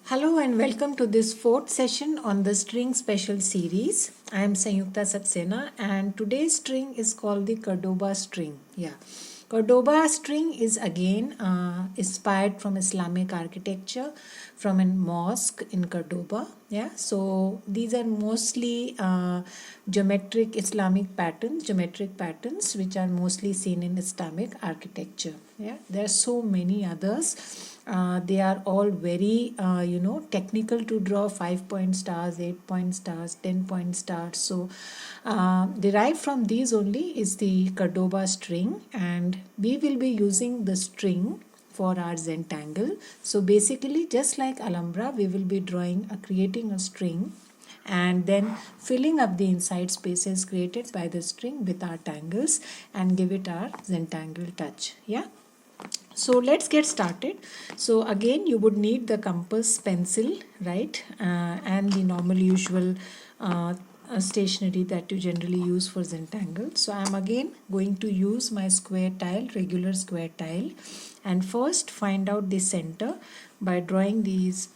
Hello and welcome to this fourth session on the string special series. I am Sanyukta Saxena and today's string is called the Cordoba string. Cordoba string is again inspired from Islamic architecture from a mosque in Cordoba. So these are mostly geometric Islamic patterns, geometric patterns which are mostly seen in Islamic architecture. There are so many others. They are all very technical to draw 5-point stars, 8-point stars, 10-point stars. So derived from these only is the Cordoba string, and we will be using the string for our Zentangle. So basically just like Alhambra, we will be creating a string and then filling up the inside spaces created by the string with our tangles and give it our Zentangle touch. So let's get started. So again you would need the compass, pencil, right, and the normal usual stationery that you generally use for Zentangle. So I am again going to use my square tile, regular square tile, and first find out the center by drawing these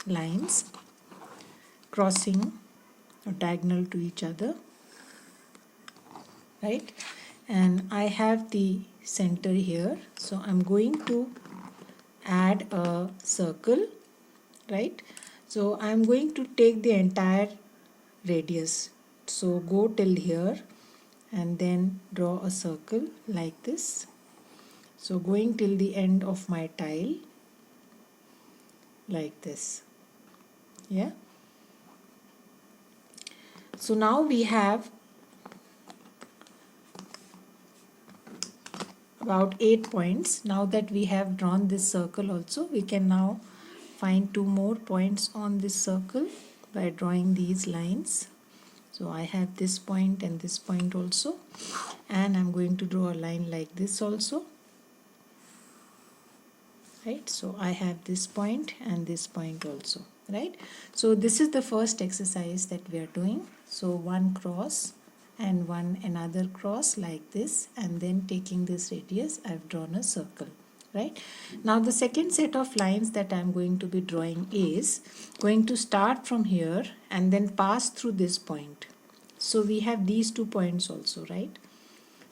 lines crossing or diagonal to each other, right? And I have the center here, so I'm going to add a circle, right? So I'm going to take the entire radius, so go till here and then draw a circle like this, so going till the end of my tile like this. So now we have about 8 points. Now that we have drawn this circle also, we can now find 2 more points on this circle by drawing these lines. So I have this point and this point also, and I'm going to draw a line like this also, right? So I have this point and this point also, right? So this is the first exercise that we are doing. So one cross and another cross like this, and then taking this radius I've drawn a circle, right? Now the second set of lines that I'm going to be drawing is going to start from here and then pass through this point. So we have these 2 points also, right?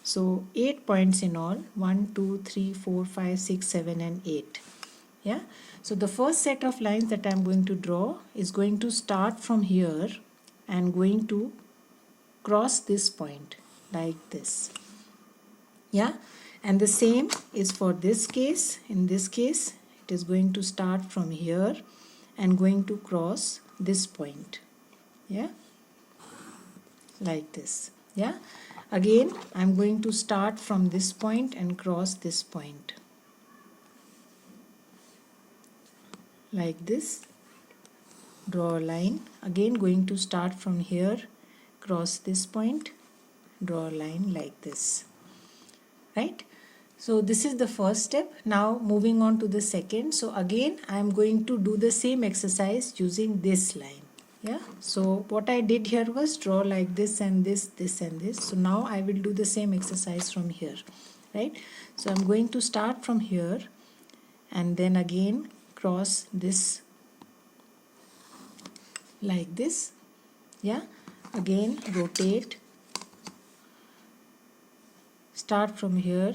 So 8 points in all, 1 2 3 4 5 6 7 and 8. So the first set of lines that I'm going to draw is going to start from here and going to cross this point like this. And the same is for this case. In this case it is going to start from here and going to cross this point, like this. Again I'm going to start from this point and cross this point like this, draw a line, again going to start from here, cross this point, draw a line like this, right? So this is the first step. Now moving on to the second. So again I am going to do the same exercise using this line. So what I did here was draw like this and this, this and this. So now I will do the same exercise from here, right? So I'm going to start from here and then again cross this like this. Again rotate, start from here,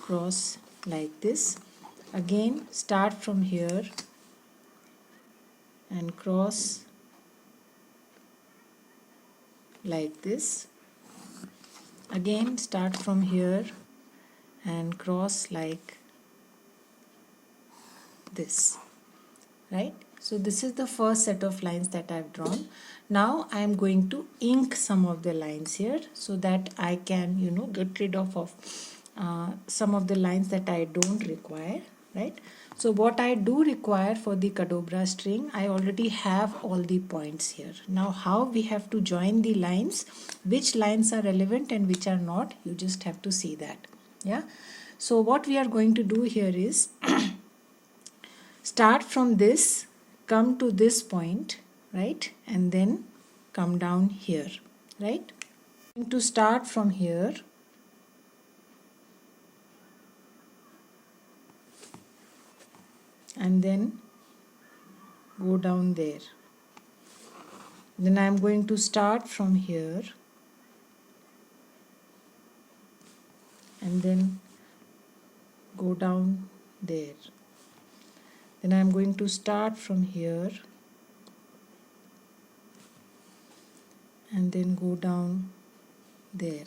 cross like this, again start from here and cross like this, again start from here and cross like this, right? So this is the first set of lines that I've drawn. Now I am going to ink some of the lines here so that I can get rid of some of the lines that I don't require, right? So what I do require for the Cordoba string, I already have all the points here. Now how we have to join the lines, which lines are relevant and which are not, you just have to see that. So what we are going to do here is start from this, come to this point, right, and then come down here, right? To start from here and then go down there. Then I am going to start from here and then go down there. Then I am going to start from here and then go down there.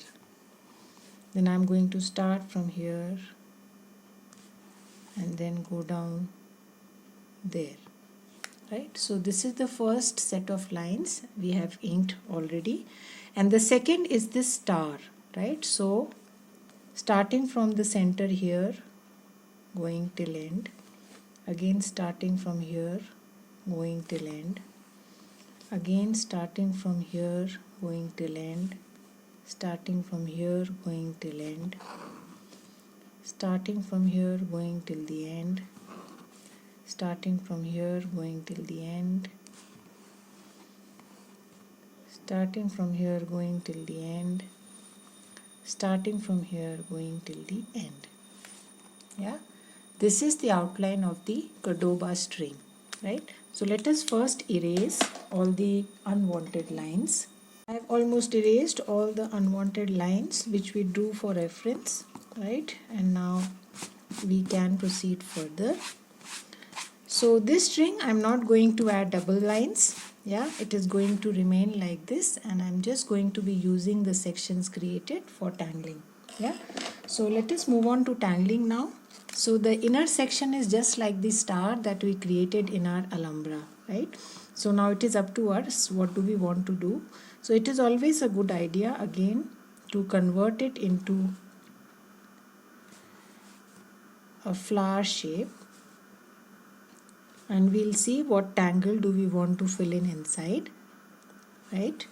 Then I am going to start from here and then go down there. Right, so this is the first set of lines we have inked already, and the second is this star. Right, so starting from the center here, going till end, again starting from here, going till end, again starting from here, going till end, starting from here, going till end, starting from here, going till the end, starting from here, going till the end, starting from here, going till the end, starting from here, going till the end. Yeah, this is the outline of the Cordoba string, right? So let us first erase all the unwanted lines. I have almost erased all the unwanted lines which we drew for reference, right? And now we can proceed further. So this string I'm not going to add double lines. Yeah, it is going to remain like this, and I'm just going to be using the sections created for tangling. Yeah, so let us move on to tangling now. So the inner section is just like the star that we created in our Alhambra, right? So now it is up to us, what do we want to do? So it is always a good idea again to convert it into a flower shape, and we'll see what tangle do we want to fill in inside, right?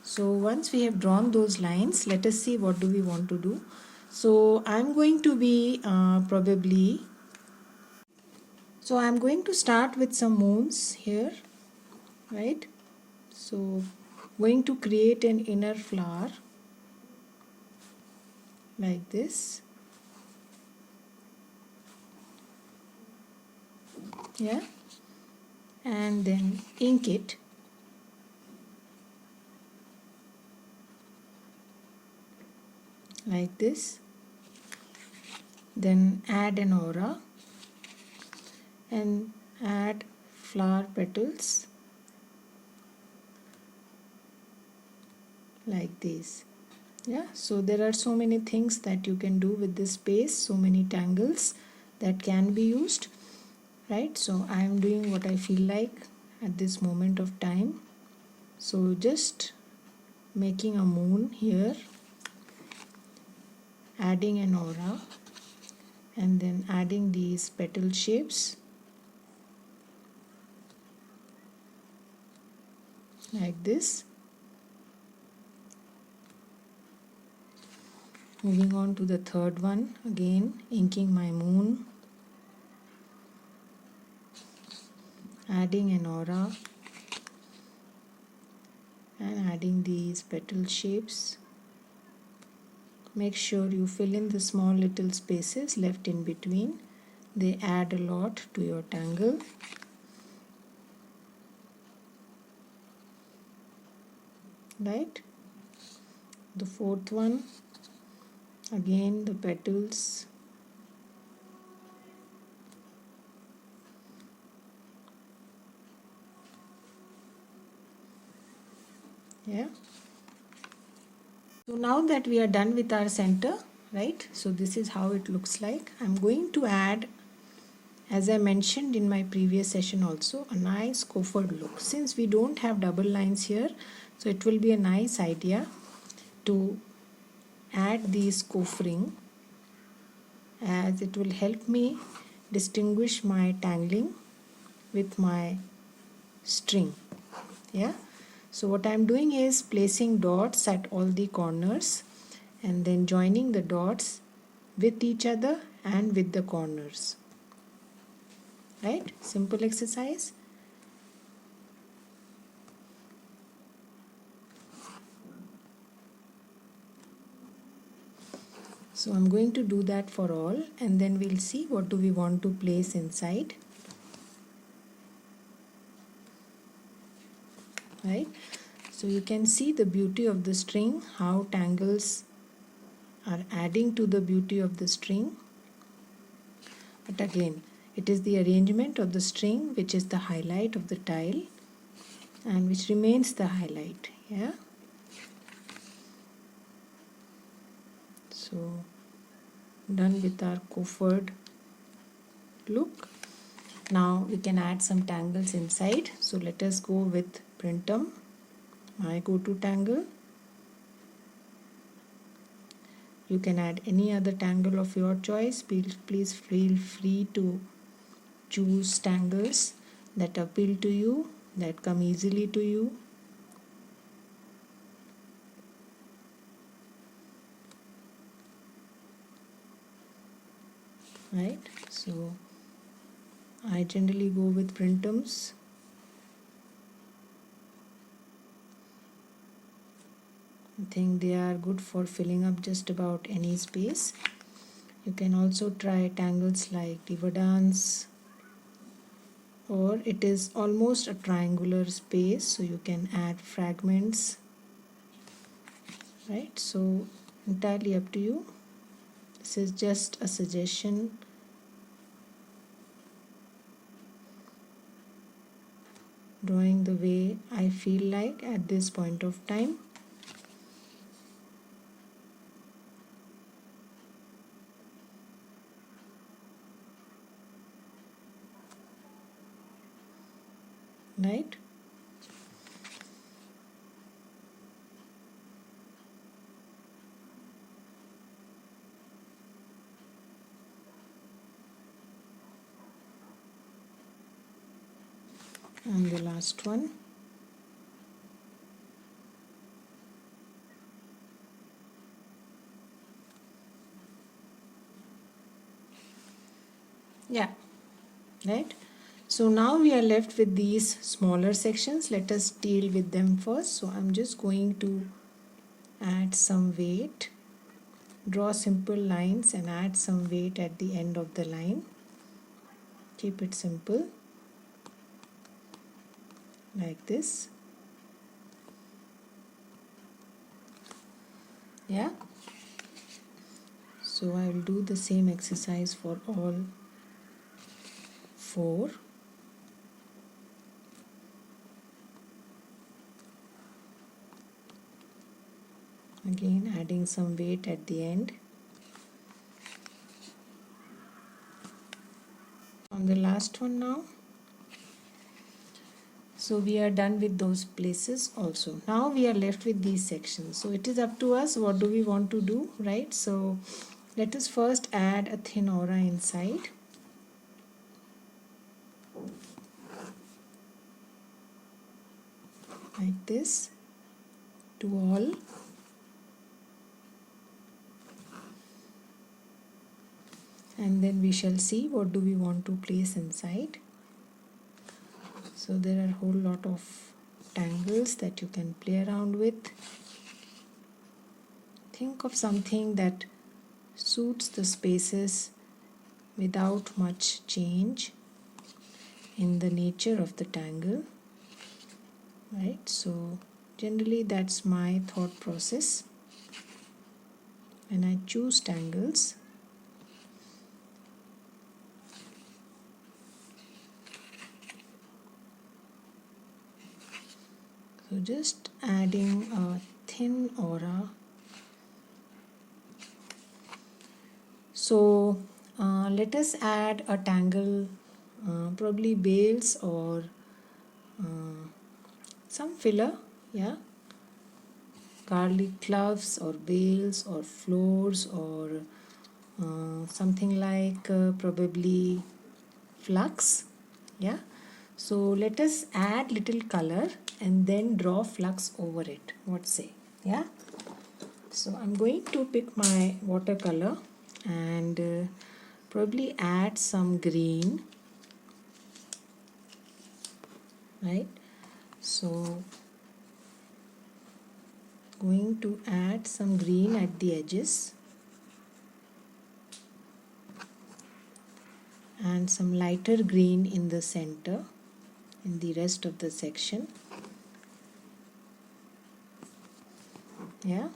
So once we have drawn those lines, let us see what do we want to do. So I'm going to be I'm going to start with some moons here, right? So going to create an inner flower like this. Yeah, and then ink it like this, then add an aura and add flower petals like this. Yeah, so there are so many things that you can do with this space, so many tangles that can be used, right? So I am doing what I feel like at this moment of time. So just making a moon here, adding an aura, and then adding these petal shapes like this. Moving on to the third one, again inking my moon, adding an aura and adding these petal shapes. Make sure you fill in the small little spaces left in between. They add a lot to your tangle. Right? The fourth one, again the petals. Yeah. So now that we are done with our center, right? So this is how it looks like. I'm going to add, as I mentioned in my previous session also, a nice coffered look. Since we don't have double lines here, so it will be a nice idea to add these coffering, as it will help me distinguish my tangling with my string. Yeah, so what I'm doing is placing dots at all the corners and then joining the dots with each other and with the corners. Right, simple exercise. So I'm going to do that for all, and then we'll see what do we want to place inside. right? So you can see the beauty of the string, how tangles are adding to the beauty of the string. But again, it is the arrangement of the string which is the highlight of the tile and which remains the highlight. Yeah. So done with our coffered look. Now we can add some tangles inside. So let us go with Printum, my go-to tangle. You can add any other tangle of your choice. Please feel free to choose tangles that appeal to you, that come easily to you. Right, so I generally go with Printums. I think they are good for filling up just about any space. You can also try tangles like Diva Dance, or it is almost a triangular space, so you can add fragments. Right, so entirely up to you. This is just a suggestion. Drawing the way I feel like at this point of time. Right. And the last one. Yeah, right. So now we are left with these smaller sections. Let us deal with them first. So I'm just going to add some weight, draw simple lines and add some weight at the end of the line. Keep it simple like this. Yeah. So I will do the same exercise for all 4. Again adding some weight at the end. On the last one now. So we are done with those places also. Now we are left with these sections. So it is up to us, what do we want to do, right? So let us first add a thin aura inside. Like this to all. And then we shall see what do we want to place inside. So there are a whole lot of tangles that you can play around with. Think of something that suits the spaces without much change in the nature of the tangle. Right, so generally that's my thought process when I choose tangles. So just adding a thin aura. So let us add a tangle, probably bales or some filler, yeah, garlic cloves or bales or floors or something like probably flux, yeah. So let us add little color and then draw flux over it. What say? Yeah. So I'm going to pick my watercolor and probably add some green. Right. So going to add some green at the edges and some lighter green in the center in the rest of the section. Yeah,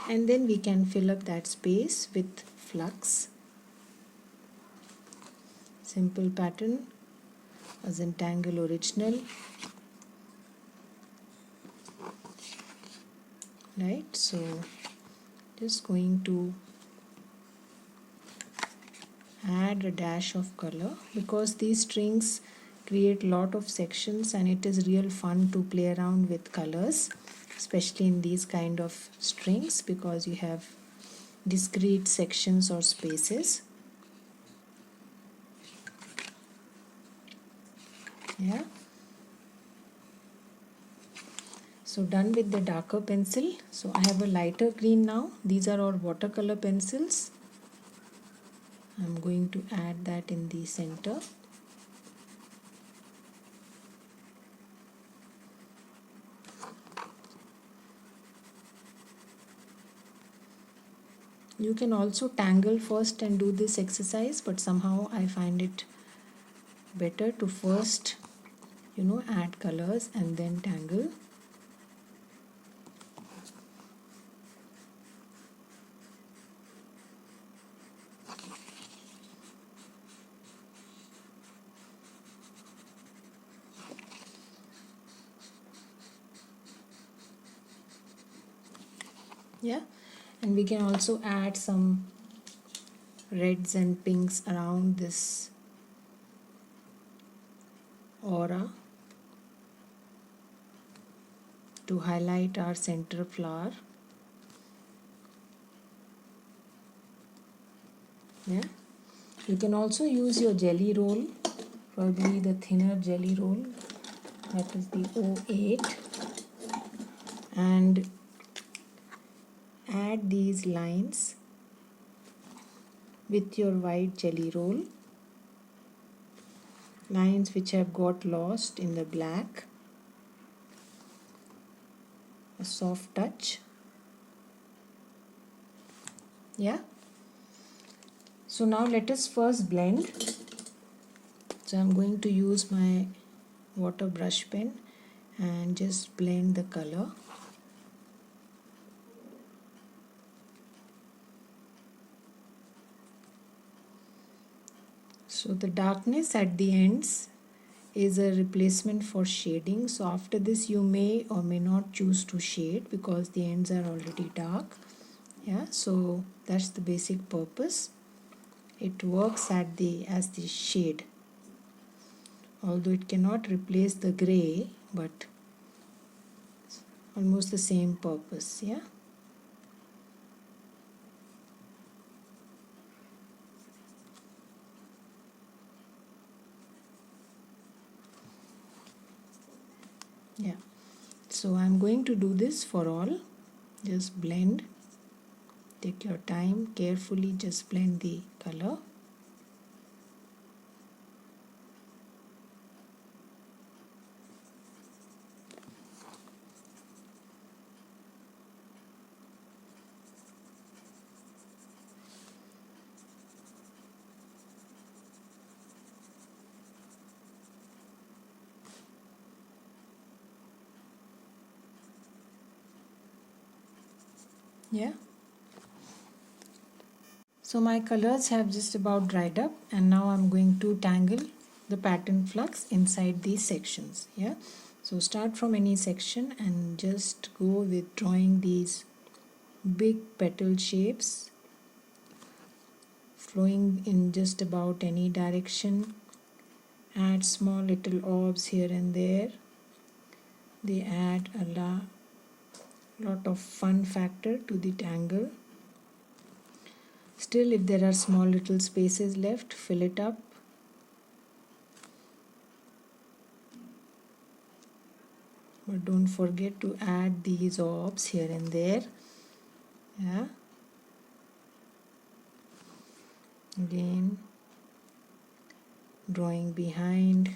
and then we can fill up that space with flux. Simple pattern, a Zentangle original, right? So just going to add a dash of color because these strings create lot of sections and it is real fun to play around with colors, especially in these kind of strings because you have discrete sections or spaces. Yeah, so done with the darker pencil. So I have a lighter green now. These are all watercolor pencils. I'm going to add that in the center. You can also tangle first and do this exercise, but somehow I find it better to first, add colors and then tangle. Yeah, and we can also add some reds and pinks around this aura to highlight our center flower. Yeah, you can also use your jelly roll, probably the thinner jelly roll, that is the O8, and add these lines with your white jelly roll, lines which have got lost in the black, a soft touch. Yeah, so now let us first blend. So I'm going to use my water brush pen and just blend the color. So the darkness at the ends is a replacement for shading. So after this you may or may not choose to shade because the ends are already dark. Yeah, so that's the basic purpose. It works as the shade, although it cannot replace the gray, but almost the same purpose. Yeah, yeah. So I'm going to do this for all. Just blend, take your time, carefully just blend the color. Yeah, so my colors have just about dried up and now I'm going to tangle the pattern flux inside these sections. Yeah, so start from any section and just go with drawing these big petal shapes flowing in just about any direction. Add small little orbs here and there. They add a lot of fun factor to the tangle. Still, if there are small little spaces left, fill it up. But don't forget to add these orbs here and there. Yeah, again drawing behind,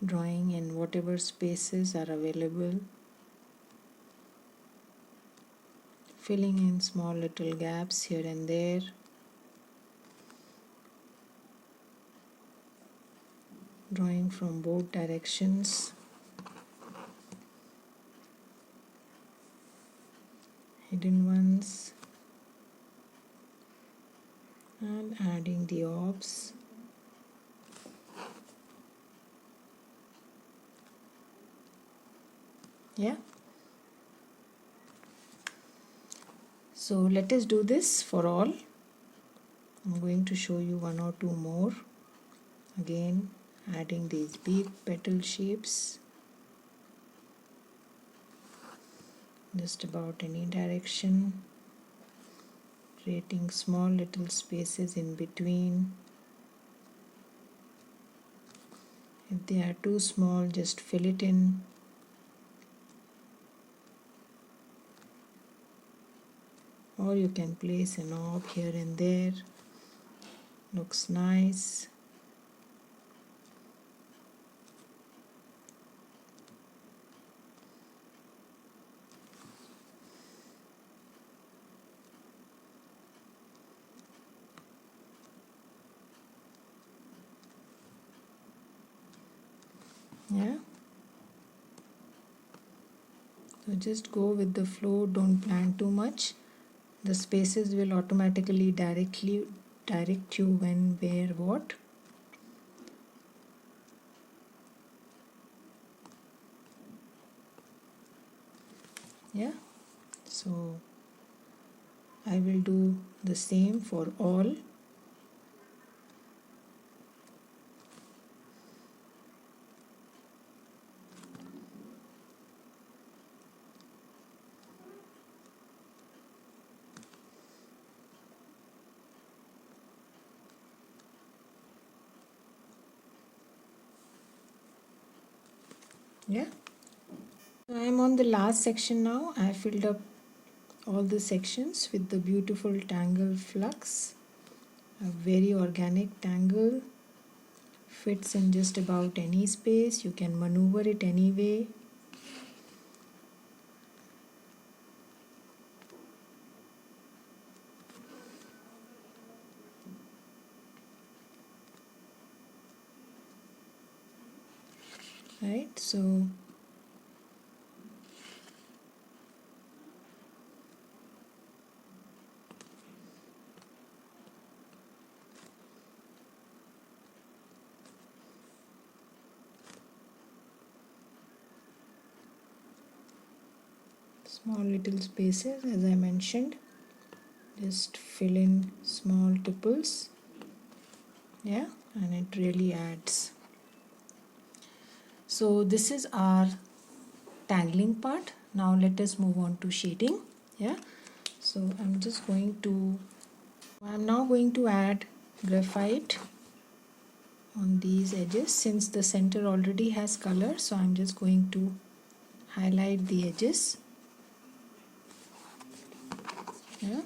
drawing in whatever spaces are available, filling in small little gaps here and there. drawing from both directions, hidden ones, and adding the orbs. Yeah. So let us do this for all. I'm going to show you one or two more. Again, adding these big petal shapes, just about any direction, creating small little spaces in between. If they are too small, just fill it in. Or you can place an orb here and there. Looks nice. Yeah. So just go with the flow, don't plan too much. The spaces will automatically direct you when, where, what. Yeah. So I will do the same for all. Yeah. So I am on the last section now. I filled up all the sections with the beautiful tangle flux. A very organic tangle, fits in just about any space. You can maneuver it anyway. Right, so small little spaces, as I mentioned, just fill in small tipples. Yeah, and it really adds. So this is our tangling part. Now let us move on to shading. Yeah, so I'm now going to add graphite on these edges. Since the center already has color, so I'm just going to highlight the edges. Yeah.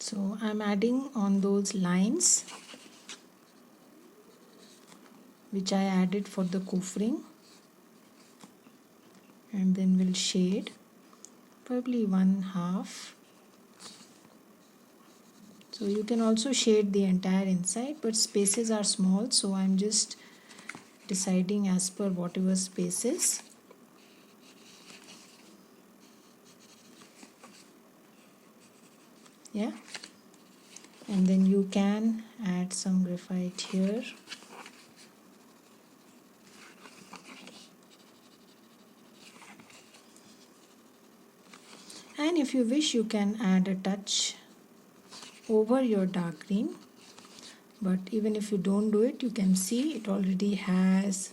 So I'm adding on those lines which I added for the koofring, and then we'll shade probably 1/2. So you can also shade the entire inside, but spaces are small, so I'm just deciding as per whatever spaces. Yeah, and then you can add some graphite here. And if you wish, you can add a touch over your dark green, but even if you don't do it, you can see it already has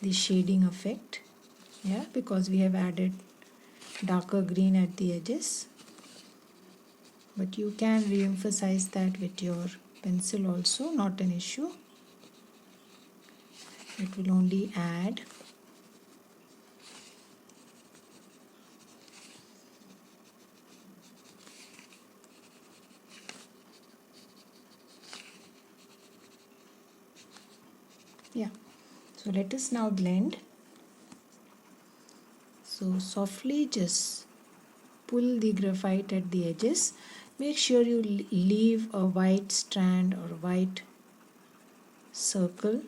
the shading effect. Yeah, because we have added darker green at the edges. but you can re-emphasize that with your pencil also, not an issue. It will only add. Yeah, so let us now blend. So softly just pull the graphite at the edges. Make sure you leave a white strand or white circle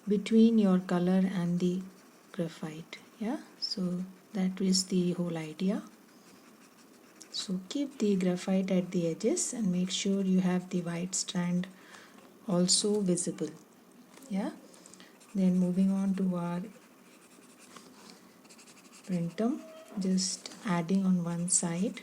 between your color and the graphite. Yeah, so that is the whole idea. So keep the graphite at the edges and make sure you have the white strand also visible. Yeah, then moving on to our printum, just adding on one side.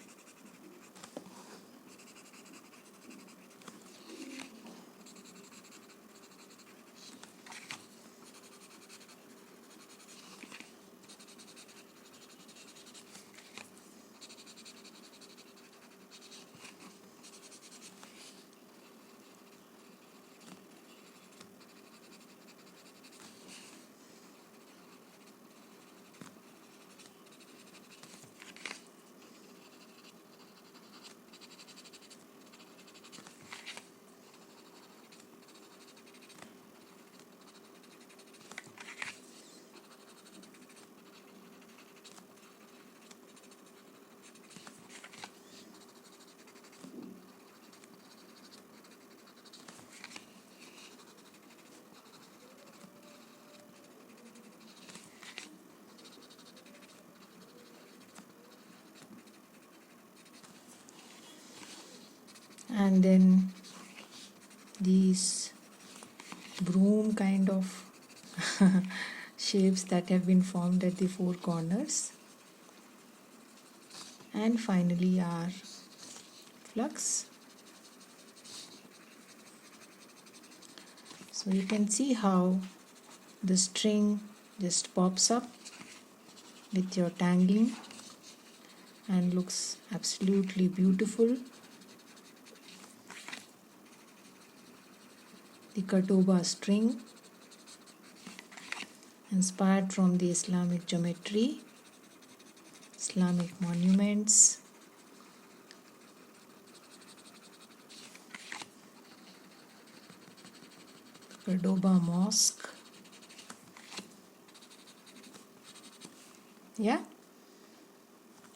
And then these broom kind of shapes that have been formed at the four corners, and finally our flux. So you can see how the string just pops up with your tangling and looks absolutely beautiful. The Cordoba string, inspired from the Islamic geometry, Islamic monuments, Cordoba Mosque. Yeah.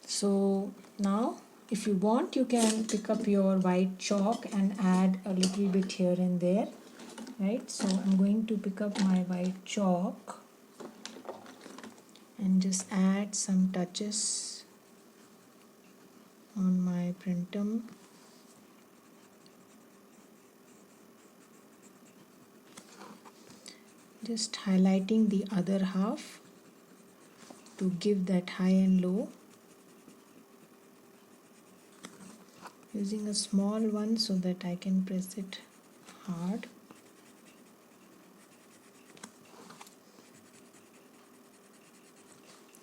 So now if you want, you can pick up your white chalk and add a little bit here and there, right? So I'm going to pick up my white chalk and just add some touches on my printum. Just highlighting the other half to give that high and low, using a small one so that I can press it hard.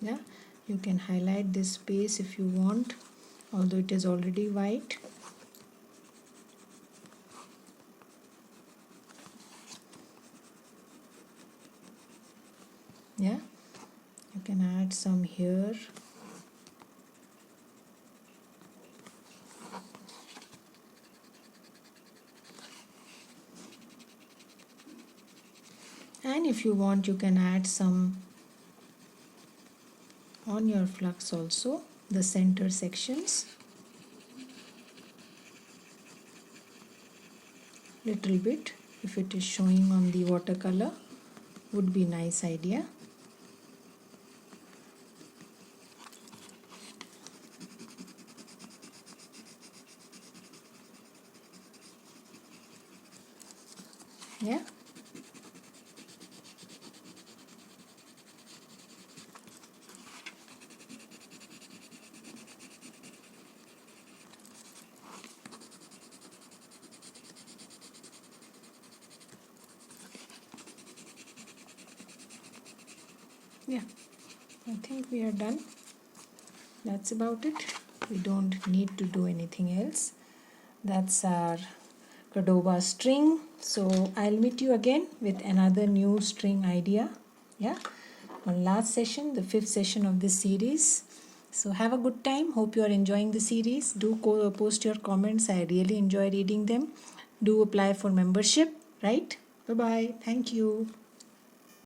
Yeah, you can highlight this space if you want, although it is already white. Yeah, you can add some here. And if you want, you can add some on your flux also, the center sections. Little bit, if it is showing on the watercolor, would be nice idea. Yeah. Yeah, I think we are done. That's about it. We don't need to do anything else. That's our Cordoba string. So I'll meet you again with another new string idea. Yeah, on last session, the 5th session of this series. So have a good time. Hope you are enjoying the series. Do post your comments. I really enjoy reading them. Do apply for membership, right? Bye bye. Thank you.